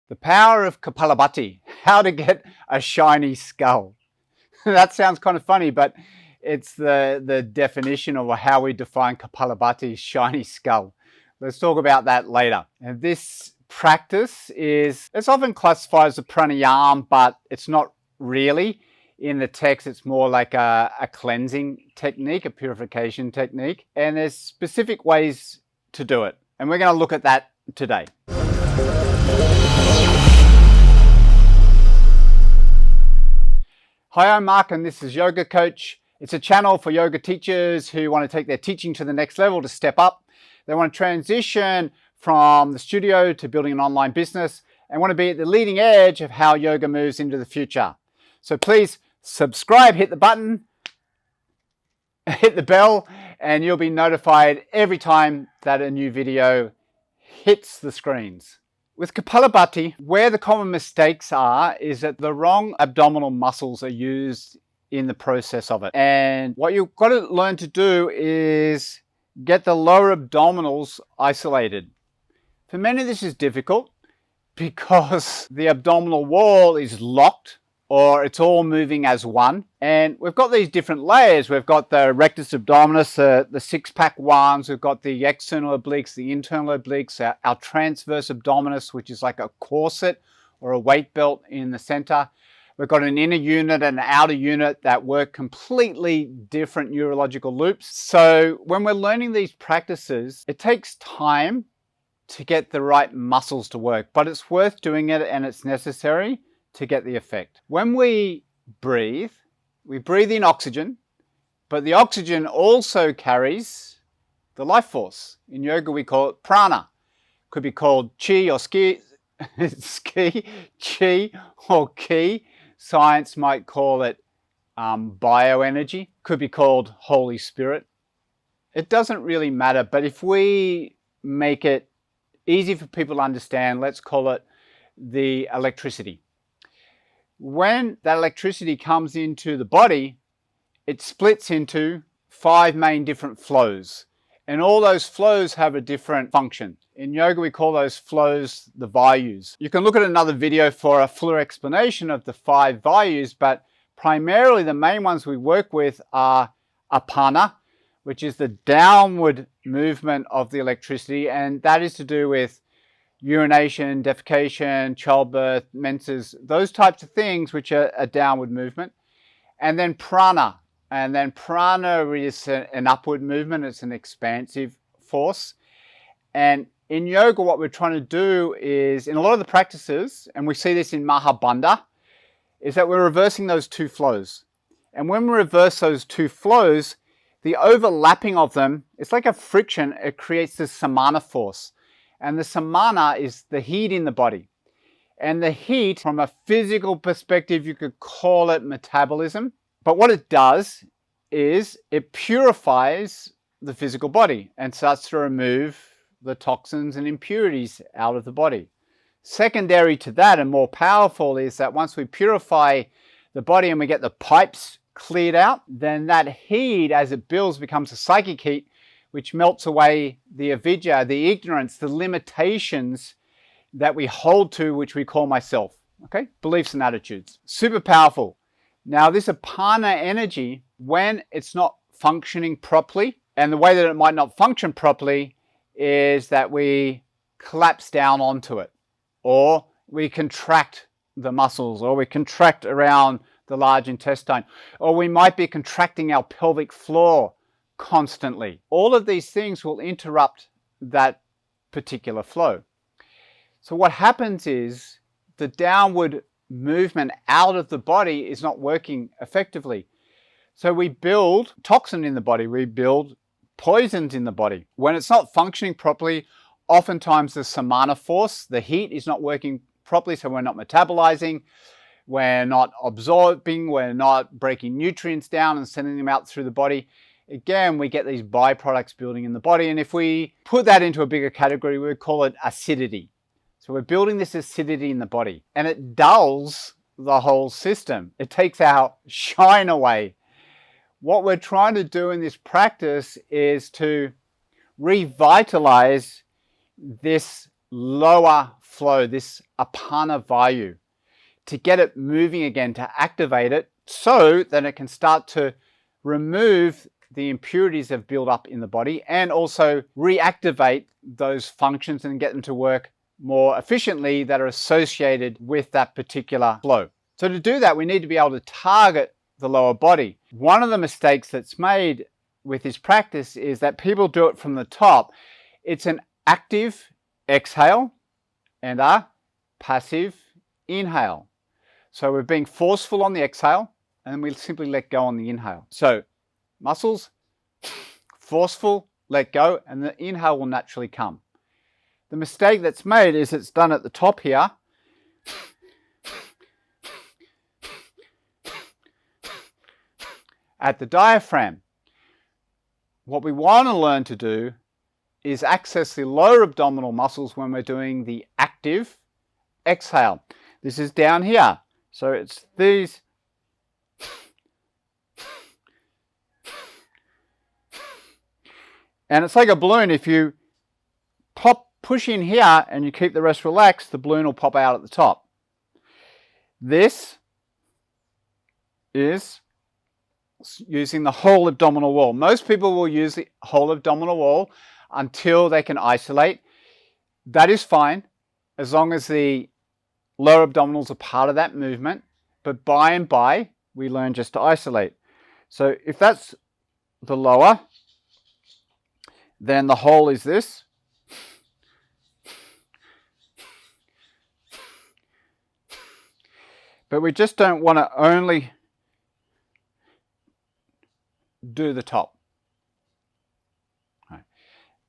The power of Kapalabhati, how to get a shiny skull. That sounds kind of funny, but it's the definition of how we define Kapalabhati, shiny skull. Let's talk about that later. And this practice it's often classified as a pranayam, but it's not really. In the text, it's more like a cleansing technique, a purification technique. And there's specific ways to do it. And we're going to look at that today. Hi, I'm Mark and this is Yoga Coach. It's a channel for yoga teachers who want to take their teaching to the next level, to step up. They want to transition from the studio to building an online business and want to be at the leading edge of how yoga moves into the future. So please subscribe, hit the button, hit the bell, and you'll be notified every time that a new video hits the screens. With Kapalabhati, where the common mistakes are is that the wrong abdominal muscles are used in the process of it. And what you've got to learn to do is get the lower abdominals isolated. For many, this is difficult because the abdominal wall is locked or it's all moving as one. And we've got these different layers. We've got the rectus abdominis, the six-pack ones. We've got the external obliques, the internal obliques, our transverse abdominis, which is like a corset or a weight belt in the center. We've got an inner unit and an outer unit that work completely different neurological loops. So when we're learning these practices, it takes time to get the right muscles to work, but it's worth doing it and it's necessary to get the effect. When we breathe in oxygen, but the oxygen also carries the life force. In yoga, we call it prana. Could be called chi or chi or ki. Science might call it bioenergy. Could be called Holy Spirit. It doesn't really matter, but if we make it easy for people to understand, let's call it the electricity. When that electricity comes into the body, it splits into 5 main different flows. And all those flows have a different function. In yoga, we call those flows the VAYUS. You can look at another video for a fuller explanation of the 5 VAYUS, but primarily the main ones we work with are APANA, which is the downward movement of the electricity, and that is to do with urination, defecation, childbirth, menses, those types of things which are a downward movement. And then prana. And then prana is an upward movement. It's an expansive force. And in yoga, what we're trying to do is, in a lot of the practices, and we see this in BANDHA, is that we're reversing those 2 flows. And when we reverse those 2 flows, the overlapping of them, it's like a friction. It creates this samana force. And the samana is the heat in the body. And the heat, from a physical perspective, you could call it metabolism. But what it does is it purifies the physical body and starts to remove the toxins and impurities out of the body. Secondary to that, and more powerful, is that once we purify the body and we get the pipes cleared out, then that heat, as it builds, becomes a psychic heat, which melts away the avidya, the ignorance, the limitations that we hold to, which we call myself. Okay? Beliefs and attitudes. Super powerful. Now, this apana energy, when it's not functioning properly, and the way that it might not function properly is that we collapse down onto it, or we contract the muscles, or we contract around the large intestine, or we might be contracting our pelvic floor constantly. All of these things will interrupt that particular flow. So what happens is the downward movement out of the body is not working effectively. So we build toxin in the body, we build poisons in the body. When it's not functioning properly, oftentimes the samana force, the heat, is not working properly, so we're not metabolizing, we're not absorbing, we're not breaking nutrients down and sending them out through the body. Again, we get these byproducts building in the body, and if we put that into a bigger category, we would call it acidity. So we're building this acidity in the body, and it dulls the whole system. It takes our shine away. What we're trying to do in this practice is to revitalize this lower flow, this APANA Vayu, to get it moving again, to activate it so that it can start to remove the impurities that have built up in the body and also reactivate those functions and get them to work more efficiently that are associated with that particular flow. So to do that, we need to be able to target the lower body. One of the mistakes that's made with this practice is that people do it from the top. It's an active exhale and a passive inhale. So we're being forceful on the exhale and then we simply let go on the inhale. So muscles, forceful, let go, and the inhale will naturally come. The mistake that's made is it's done at the top here. At the diaphragm. What we want to learn to do is access the lower abdominal muscles when we're doing the active exhale. This is down here. So it's these. And it's like a balloon. If you push in here and you keep the rest relaxed, the balloon will pop out at the top. This is using the whole abdominal wall. Most people will use the whole abdominal wall until they can isolate. That is fine as long as the lower abdominals are part of that movement. But by and by, we learn just to isolate. So if that's the lower, then the whole is this. But we just don't want to only do the top. Right.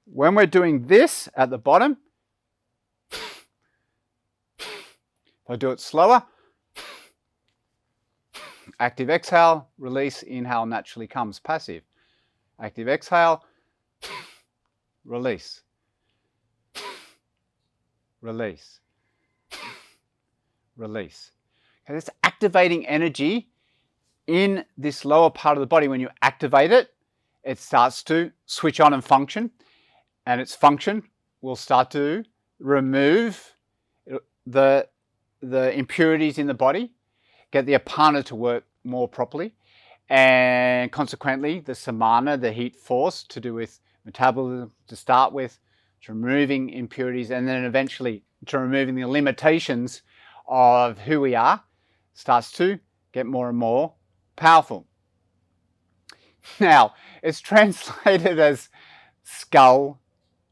When we're doing this at the bottom, if I do it slower, active exhale, release, inhale naturally comes, passive. Active exhale, release, release, release. Okay, it's activating energy in this lower part of the body. When you activate it, it starts to switch on and function, and its function will start to remove the impurities in the body, get the APANA to work more properly, and consequently the samana, the heat force to do with metabolism to start with, to removing impurities, and then eventually to removing the limitations of who we are, starts to get more and more powerful. Now, it's translated as skull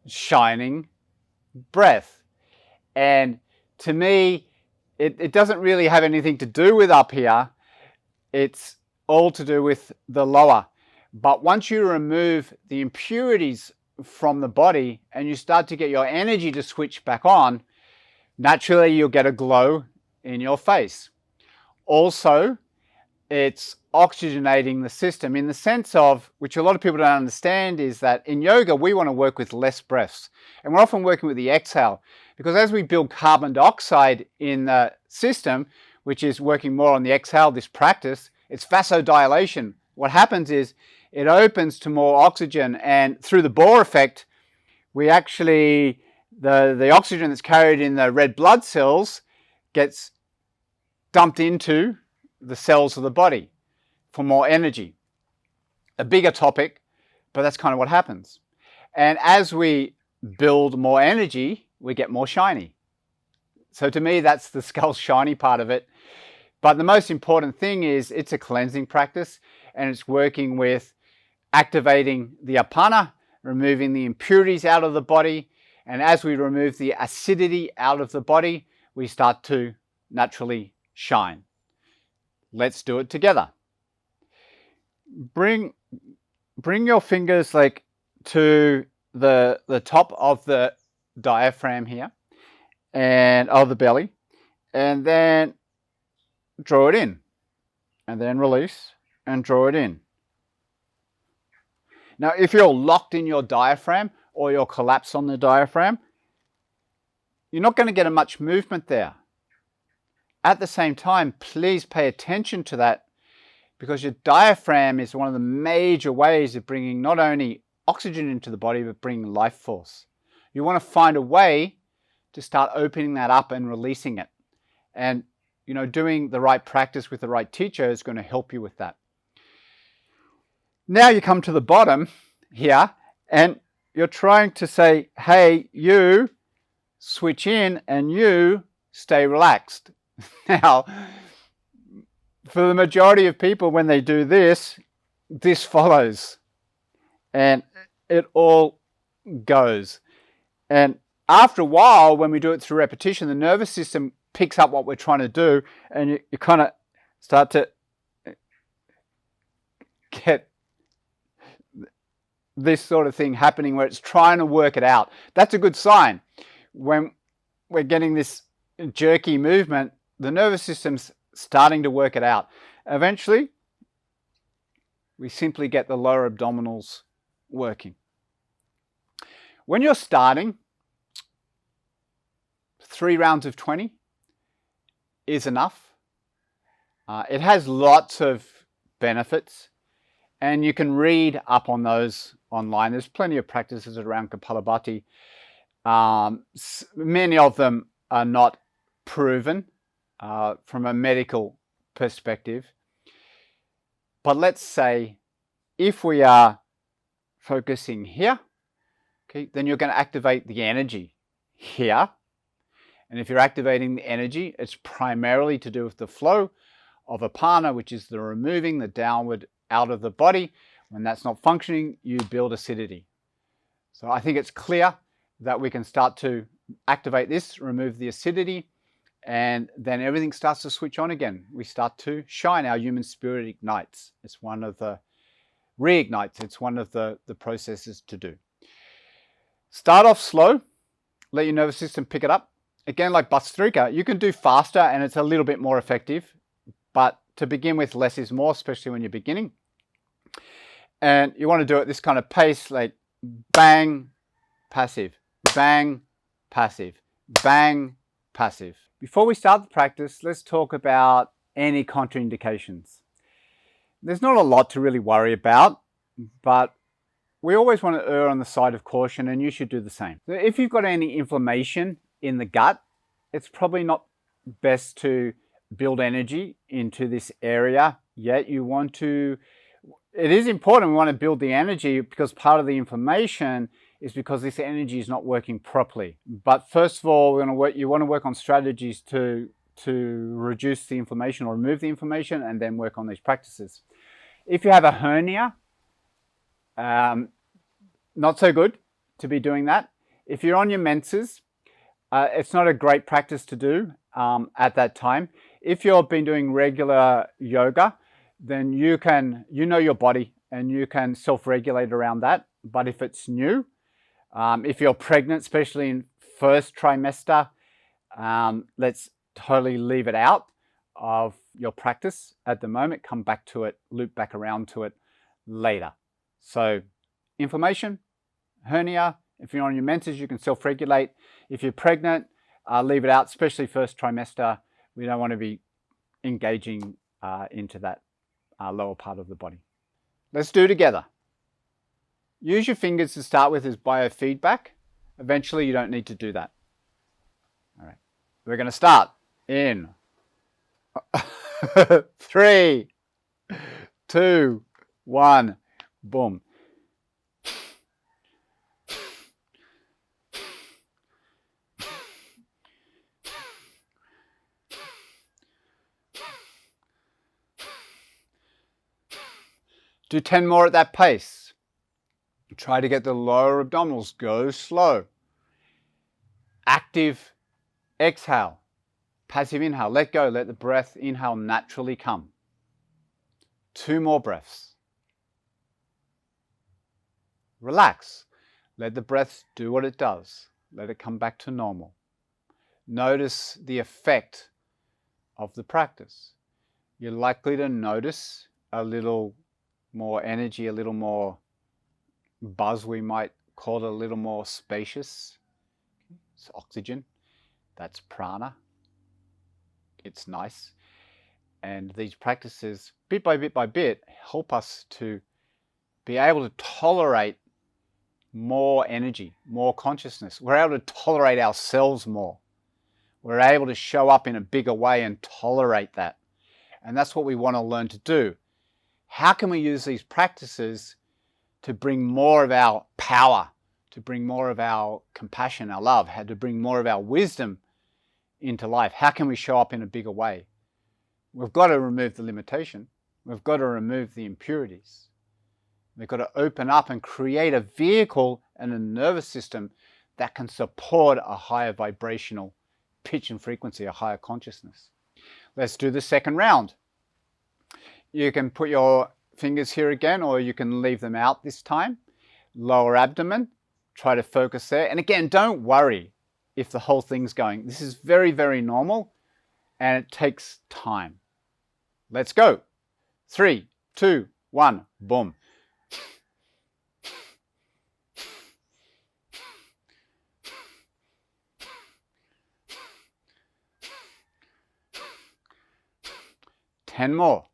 shining breath. And to me, it doesn't really have anything to do with up here. It's all to do with the lower. But once you remove the impurities from the body and you start to get your energy to switch back on, naturally you'll get a glow in your face. Also, it's oxygenating the system in the sense of, which a lot of people don't understand, is that in yoga we want to work with less breaths. And we're often working with the exhale because as we build carbon dioxide in the system, which is working more on the exhale, this practice, it's vasodilation. What happens is it opens to more oxygen, and through the Bohr effect, we actually, the oxygen that's carried in the red blood cells gets dumped into the cells of the body for more energy. A bigger topic, but that's kind of what happens. And as we build more energy, we get more shiny. So to me, that's the skull shiny part of it. But the most important thing is it's a cleansing practice, and it's working with activating the APANA, removing the impurities out of the body. And as we remove the acidity out of the body, we start to naturally shine. Let's do it together. Bring your fingers like to the top of the diaphragm here and of the belly, and then draw it in, and then release and draw it in. Now, if you're locked in your diaphragm or you're collapsed on the diaphragm, you're not going to get much movement there. At the same time, please pay attention to that, because your diaphragm is one of the major ways of bringing not only oxygen into the body, but bringing life force. You want to find a way to start opening that up and releasing it. And, you know, doing the right practice with the right teacher is going to help you with that. Now you come to the bottom here and you're trying to say, hey, you switch in and you stay relaxed. Now, for the majority of people, when they do this, this follows and it all goes. And after a while, when we do it through repetition, the nervous system picks up what we're trying to do, and you kind of start to get this sort of thing happening where it's trying to work it out. That's a good sign. When we're getting this jerky movement, the nervous system's starting to work it out. Eventually, we simply get the lower abdominals working. When you're starting, 3 rounds of 20 is enough. It has lots of benefits, and you can read up on those online. There's plenty of practices around Kapalabhati. Many of them are not proven from a medical perspective. But let's say if we are focusing here, okay, then you're going to activate the energy here. And if you're activating the energy, it's primarily to do with the flow of APANA, which is the removing the downward out of the body. When that's not functioning, you build acidity. So I think it's clear that we can start to activate this, remove the acidity, and then everything starts to switch on again. We start to shine. Our human spirit ignites. It's one of the reignites. It's one of the processes to do. Start off slow. Let your nervous system pick it up. Again, like BHASTRIKA, you can do faster and it's a little bit more effective. But to begin with, less is more, especially when you're beginning. And you want to do it this kind of pace, like bang, passive, bang, passive, bang, passive. Before we start the practice, let's talk about any contraindications. There's not a lot to really worry about, but we always want to err on the side of caution, and you should do the same. So if you've got any inflammation in the gut, it's probably not best to build energy into this area yet. You want to, it is important, we want to build the energy because part of the inflammation is because this energy is not working properly. But first of all, you want to work on strategies to reduce the inflammation or remove the inflammation, and then work on these practices. If you have a hernia, not so good to be doing that. If you're on your menses, it's not a great practice to do at that time. If you've been doing regular yoga, then you know your body and you can self-regulate around that. But if it's new, if you're pregnant, especially in first trimester, let's totally leave it out of your practice at the moment. Come back to it, loop back around to it later. So inflammation, hernia, if you're on your menses, you can self-regulate. If you're pregnant, leave it out, especially first trimester. We don't want to be engaging into that lower part of the body. Let's do it together. Use your fingers to start with as biofeedback. Eventually, you don't need to do that. All right. We're going to start in 3, 2, 1, boom. Do 10 more at that pace. Try to get the lower abdominals. Go slow. Active exhale. Passive inhale. Let go. Let the breath inhale naturally come. 2 more breaths. Relax. Let the breath do what it does. Let it come back to normal. Notice the effect of the practice. You're likely to notice a little more energy, a little more buzz, we might call it, a little more spacious. It's oxygen. That's prana. It's nice. And these practices, bit by bit by bit, help us to be able to tolerate more energy, more consciousness. We're able to tolerate ourselves more. We're able to show up in a bigger way and tolerate that. And that's what we want to learn to do. How can we use these practices to bring more of our power, to bring more of our compassion, our love, how to bring more of our wisdom into life? How can we show up in a bigger way? We've got to remove the limitation. We've got to remove the impurities. We've got to open up and create a vehicle and a nervous system that can support a higher vibrational pitch and frequency, a higher consciousness. Let's do the second round. You can put your fingers here again, or you can leave them out this time. Lower abdomen, try to focus there. And again, don't worry if the whole thing's going. This is very, very normal, and it takes time. Let's go. 3, 2, 1, boom. Ten more.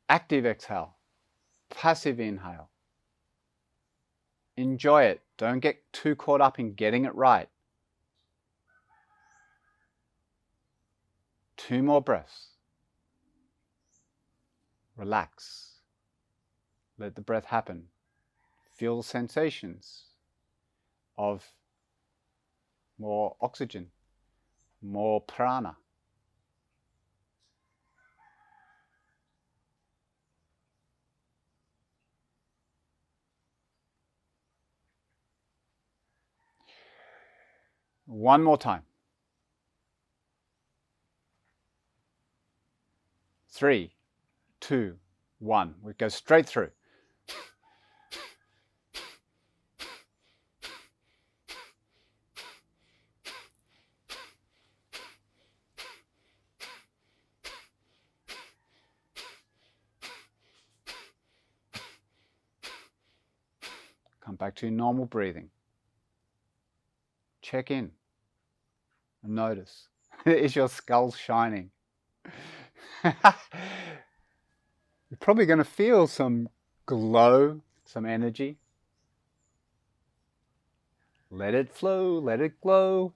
Active exhale, passive inhale. Enjoy it. Don't get too caught up in getting it right. 2 more breaths. Relax. Let the breath happen. Feel the sensations of more oxygen, more prana. One more time. 3, 2, 1. We go straight through. Come back to your normal breathing. Check in and notice. Is your skull shining? You're probably going to feel some glow, some energy. Let it flow, let it glow.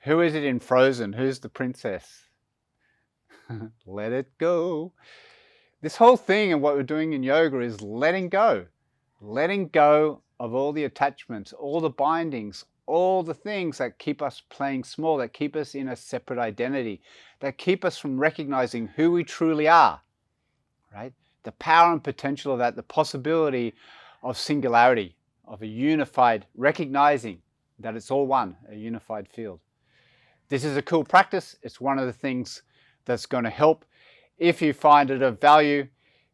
Who is it in Frozen? Who's the princess? Let it go. This whole thing and what we're doing in yoga is letting go. Letting go of all the attachments, all the bindings, all the things that keep us playing small, that keep us in a separate identity, that keep us from recognizing who we truly are, right? The power and potential of that, the possibility of singularity, of a unified, recognizing that it's all one, a unified field. This is a cool practice. It's one of the things that's going to help. If you find it of value,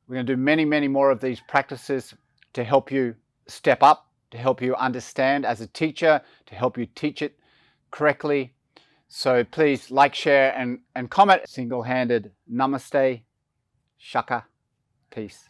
we're going to do many, many more of these practices to help you step up, to help you understand as a teacher, to help you teach it correctly. So please like, share, and comment. Single-handed namaste, shaka, peace.